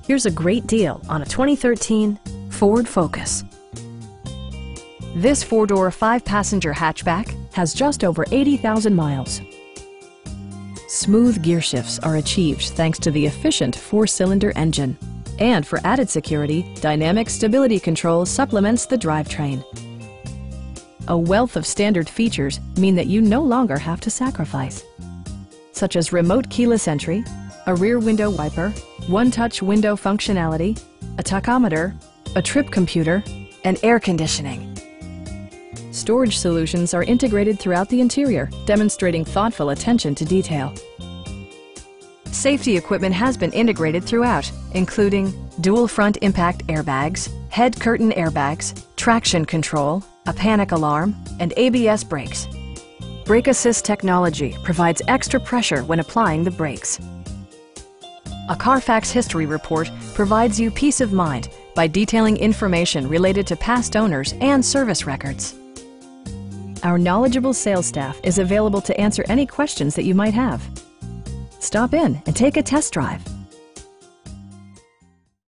Here's a great deal on a 2013 Ford Focus. This four-door, five-passenger hatchback has just over 80,000 miles. Smooth gear shifts are achieved thanks to the efficient four-cylinder engine. And for added security, dynamic stability control supplements the drivetrain. A wealth of standard features mean that you no longer have to sacrifice, such as remote keyless entry, a rear window wiper, one-touch window functionality, a tachometer, a trip computer, and air conditioning. Storage solutions are integrated throughout the interior, demonstrating thoughtful attention to detail. Safety equipment has been integrated throughout, including dual front impact airbags, head curtain airbags, traction control, a panic alarm, and ABS brakes. Brake Assist technology provides extra pressure when applying the brakes. A Carfax history report provides you peace of mind by detailing information related to past owners and service records. Our knowledgeable sales staff is available to answer any questions that you might have. Stop in and take a test drive.